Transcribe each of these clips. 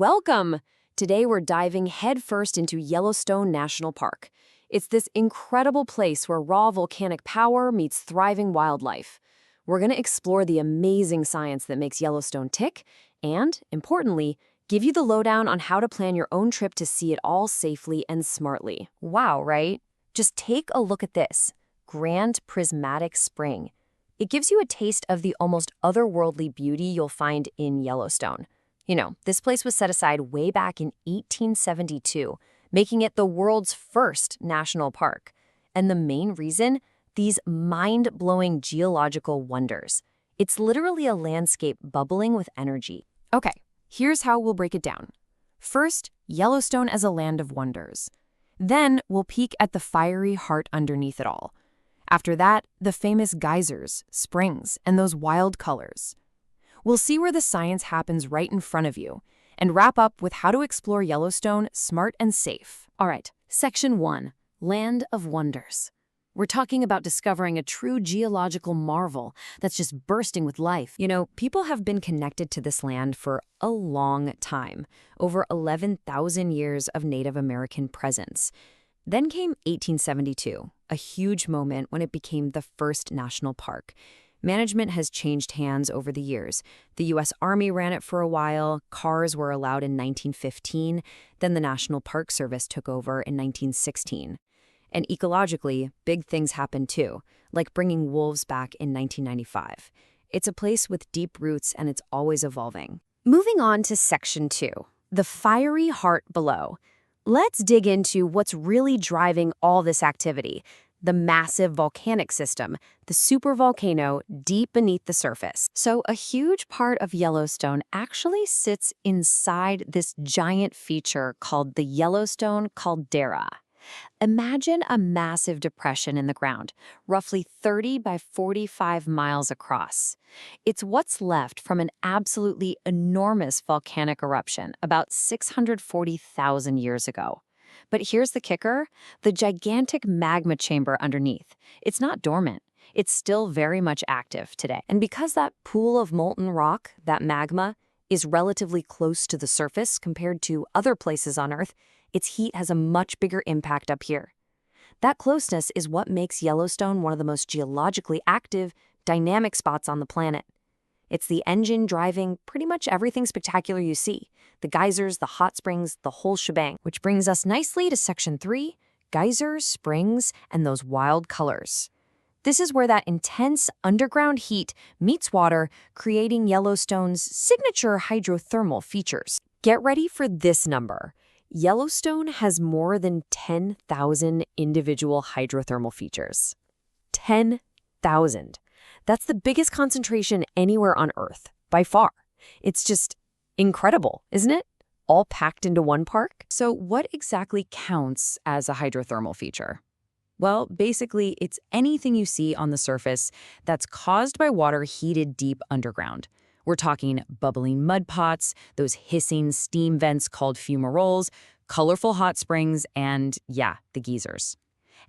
Welcome! Today we're diving headfirst into Yellowstone National Park. It's this incredible place where raw volcanic power meets thriving wildlife. We're going to explore the amazing science that makes Yellowstone tick and, importantly, give you the lowdown on how to plan your own trip to see it all safely and smartly. Wow, right? Just take a look at this. Grand Prismatic Spring. It gives you a taste of the almost otherworldly beauty you'll find in Yellowstone. You know, this place was set aside way back in 1872, making it the world's first national park. And the main reason? These mind-blowing geological wonders. It's literally a landscape bubbling with energy. Okay, here's how we'll break it down. First, Yellowstone as a land of wonders. Then, we'll peek at the fiery heart underneath it all. After that, the famous geysers, springs, and those wild colors. We'll see where the science happens right in front of you, and wrap up with how to explore Yellowstone smart and safe. All right, Section 1, Land of Wonders. We're talking about discovering a true geological marvel that's just bursting with life. You know, people have been connected to this land for a long time, over 11,000 years of Native American presence. Then came 1872, a huge moment when it became the first national park. Management has changed hands over the years. The U.S. Army ran it for a while, cars were allowed in 1915, then the National Park Service took over in 1916. And ecologically, big things happened too, like bringing wolves back in 1995. It's a place with deep roots and it's always evolving. Moving on to Section 2, the fiery heart below. Let's dig into what's really driving all this activity. The massive volcanic system, the supervolcano deep beneath the surface. So a huge part of Yellowstone actually sits inside this giant feature called the Yellowstone caldera. Imagine a massive depression in the ground, roughly 30 by 45 miles across. It's what's left from an absolutely enormous volcanic eruption about 640,000 years ago. But here's the kicker, the gigantic magma chamber underneath. It's not dormant. It's still very much active today. And because that pool of molten rock, that magma, is relatively close to the surface compared to other places on Earth, its heat has a much bigger impact up here. That closeness is what makes Yellowstone one of the most geologically active, dynamic spots on the planet. It's the engine driving pretty much everything spectacular you see. The geysers, the hot springs, the whole shebang. Which brings us nicely to Section 3, geysers, springs, and those wild colors. This is where that intense underground heat meets water, creating Yellowstone's signature hydrothermal features. Get ready for this number. Yellowstone has more than 10,000 individual hydrothermal features. 10,000. That's the biggest concentration anywhere on Earth, by far. It's just incredible, isn't it? All packed into one park. So what exactly counts as a hydrothermal feature? Well, basically, it's anything you see on the surface that's caused by water heated deep underground. We're talking bubbling mud pots, those hissing steam vents called fumaroles, colorful hot springs, and yeah, the geysers.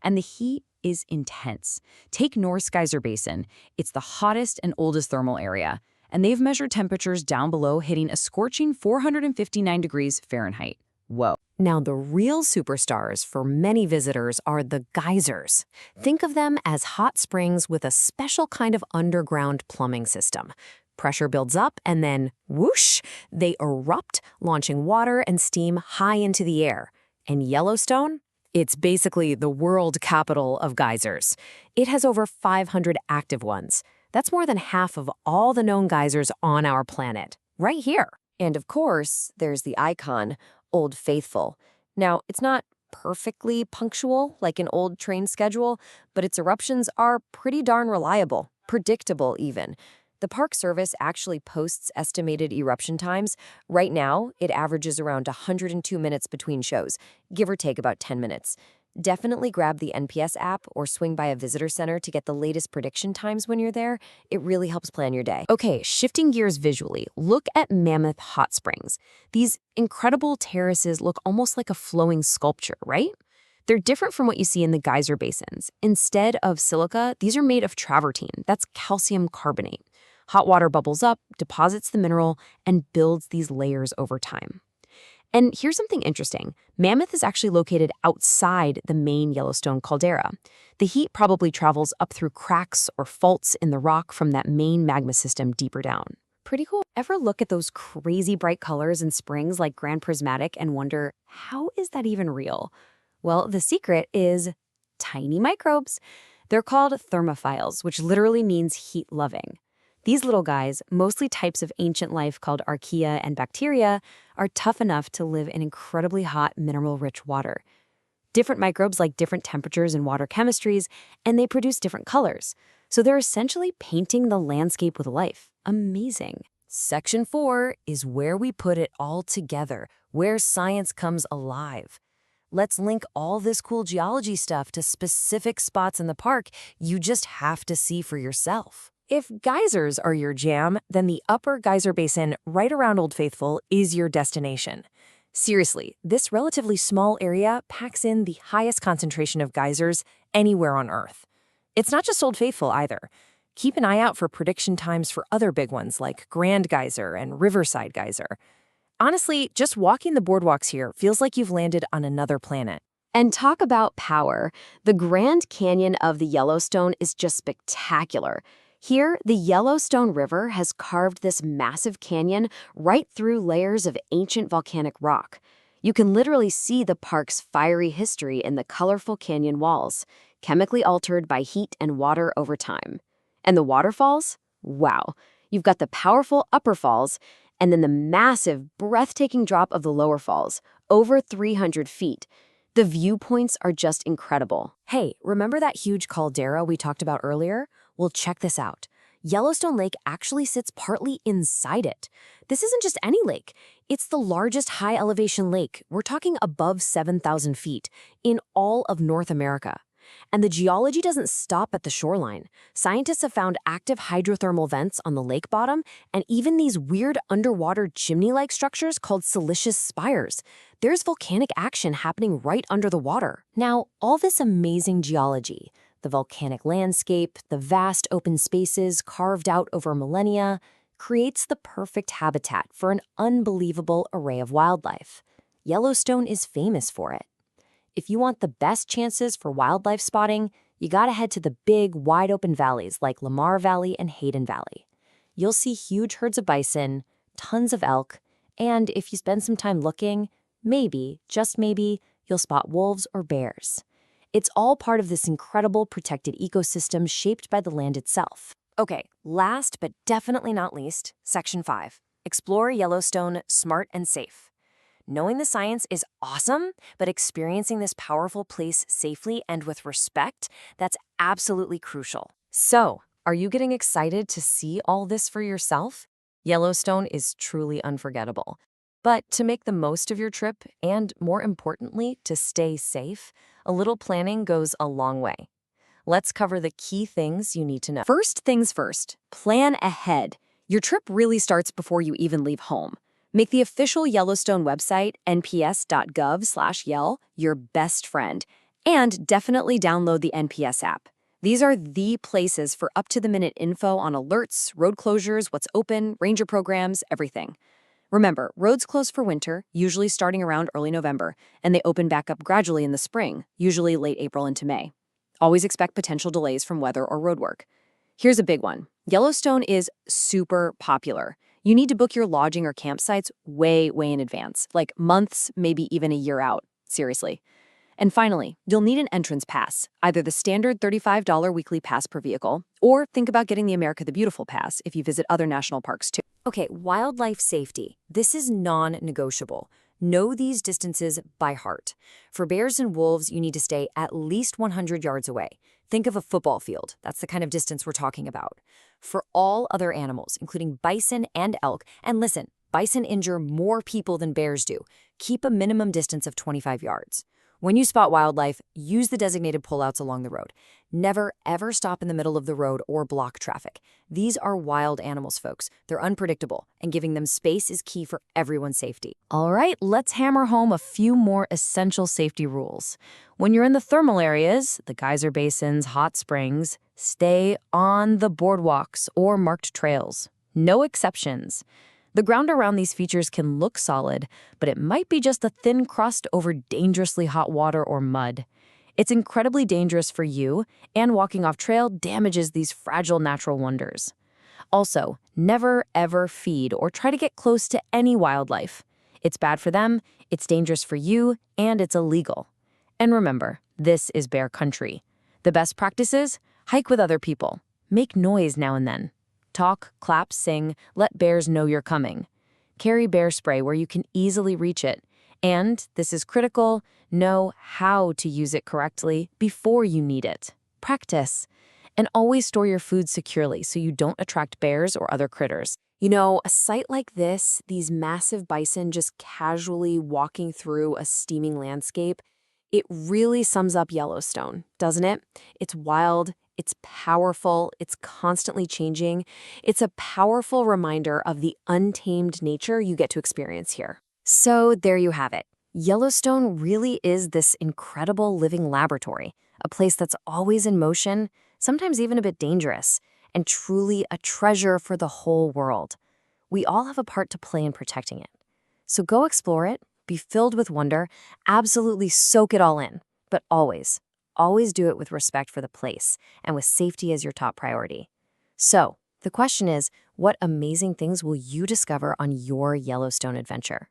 And the heat is intense. Take North Geyser Basin. It's the hottest and oldest thermal area, and they've measured temperatures down below hitting a scorching 459 degrees Fahrenheit. Whoa. Now, the real superstars for many visitors are the geysers. Think of them as hot springs with a special kind of underground plumbing system. Pressure builds up and then, whoosh, they erupt, launching water and steam high into the air. And Yellowstone? It's basically the world capital of geysers. It has over 500 active ones. That's more than half of all the known geysers on our planet, right here. And of course, there's the icon, Old Faithful. Now, it's not perfectly punctual like an old train schedule, but its eruptions are pretty darn reliable, predictable even. The Park Service actually posts estimated eruption times. Right now, it averages around 102 minutes between shows, give or take about 10 minutes. Definitely grab the NPS app or swing by a visitor center to get the latest prediction times when you're there. It really helps plan your day. Okay, shifting gears visually, look at Mammoth Hot Springs. These incredible terraces look almost like a flowing sculpture, right? They're different from what you see in the geyser basins. Instead of silica, these are made of travertine. That's calcium carbonate. Hot water bubbles up, deposits the mineral, and builds these layers over time. And here's something interesting. Mammoth is actually located outside the main Yellowstone caldera. The heat probably travels up through cracks or faults in the rock from that main magma system deeper down. Pretty cool. Ever look at those crazy bright colors in springs like Grand Prismatic and wonder, how is that even real? Well, the secret is tiny microbes. They're called thermophiles, which literally means heat-loving. These little guys, mostly types of ancient life called archaea and bacteria, are tough enough to live in incredibly hot, mineral-rich water. Different microbes like different temperatures and water chemistries, and they produce different colors. So they're essentially painting the landscape with life. Amazing. Section 4 is where we put it all together, where science comes alive. Let's link all this cool geology stuff to specific spots in the park you just have to see for yourself. If geysers are your jam, then the Upper Geyser Basin right around Old Faithful is your destination. Seriously, this relatively small area packs in the highest concentration of geysers anywhere on Earth. It's not just Old Faithful either. Keep an eye out for prediction times for other big ones like Grand Geyser and Riverside Geyser. Honestly, just walking the boardwalks here feels like you've landed on another planet. And talk about power. The Grand Canyon of the Yellowstone is just spectacular. Here, the Yellowstone River has carved this massive canyon right through layers of ancient volcanic rock. You can literally see the park's fiery history in the colorful canyon walls, chemically altered by heat and water over time. And the waterfalls? Wow. You've got the powerful upper falls, and then the massive, breathtaking drop of the lower falls, over 300 feet. The viewpoints are just incredible. Hey, remember that huge caldera we talked about earlier? Well, check this out. Yellowstone Lake actually sits partly inside it. This isn't just any lake. It's the largest high-elevation lake, we're talking above 7,000 feet, in all of North America. And the geology doesn't stop at the shoreline. Scientists have found active hydrothermal vents on the lake bottom and even these weird underwater chimney-like structures called siliceous spires. There's volcanic action happening right under the water. Now, all this amazing geology, the volcanic landscape, the vast open spaces carved out over millennia, creates the perfect habitat for an unbelievable array of wildlife. Yellowstone is famous for it. If you want the best chances for wildlife spotting, you gotta head to the big, wide-open valleys like Lamar Valley and Hayden Valley. You'll see huge herds of bison, tons of elk, and if you spend some time looking, maybe, just maybe, you'll spot wolves or bears. It's all part of this incredible protected ecosystem shaped by the land itself. Okay, last but definitely not least, Section 5. Explore Yellowstone smart and safe. Knowing the science is awesome, but experiencing this powerful place safely and with respect, that's absolutely crucial. So, are you getting excited to see all this for yourself? Yellowstone is truly unforgettable. But to make the most of your trip, and more importantly, to stay safe, a little planning goes a long way. Let's cover the key things you need to know. First things first, plan ahead. Your trip really starts before you even leave home. Make the official Yellowstone website, nps.gov/yell, your best friend. And definitely download the NPS app. These are the places for up-to-the-minute info on alerts, road closures, what's open, ranger programs, everything. Remember, roads close for winter, usually starting around early November, and they open back up gradually in the spring, usually late April into May. Always expect potential delays from weather or roadwork. Here's a big one. Yellowstone is super popular. You need to book your lodging or campsites way in advance, like months, maybe even a year out. Seriously. And finally, you'll need an entrance pass, either the standard $35 weekly pass per vehicle, or think about getting the America the Beautiful pass if you visit other national parks too. Okay, wildlife safety. This is non-negotiable. Know these distances by heart. For bears and wolves, you need to stay at least 100 yards away. Think of a football field. That's the kind of distance we're talking about. For all other animals, including bison and elk, and listen, bison injure more people than bears do, keep a minimum distance of 25 yards. When you spot wildlife, use the designated pullouts along the road. Never, ever stop in the middle of the road or block traffic. These are wild animals, folks. They're unpredictable, and giving them space is key for everyone's safety. All right, let's hammer home a few more essential safety rules. When you're in the thermal areas, the geyser basins, hot springs, stay on the boardwalks or marked trails. No exceptions. The ground around these features can look solid, but it might be just a thin crust over dangerously hot water or mud. It's incredibly dangerous for you, and walking off trail damages these fragile natural wonders. Also, never ever feed or try to get close to any wildlife. It's bad for them, it's dangerous for you, and it's illegal. And remember, this is bear country. The best practices? Hike with other people. Make noise now and then. Talk, clap, sing, let bears know you're coming. Carry bear spray where you can easily reach it. And, this is critical, know how to use it correctly before you need it. Practice. And always store your food securely so you don't attract bears or other critters. You know, a sight like this, these massive bison just casually walking through a steaming landscape, it really sums up Yellowstone, doesn't it? It's wild, it's powerful, it's constantly changing. It's a powerful reminder of the untamed nature you get to experience here. So there you have it. Yellowstone really is this incredible living laboratory, a place that's always in motion, sometimes even a bit dangerous, and truly a treasure for the whole world. We all have a part to play in protecting it. So go explore it, be filled with wonder, absolutely soak it all in. But always do it with respect for the place and with safety as your top priority. So, the question is, what amazing things will you discover on your Yellowstone adventure?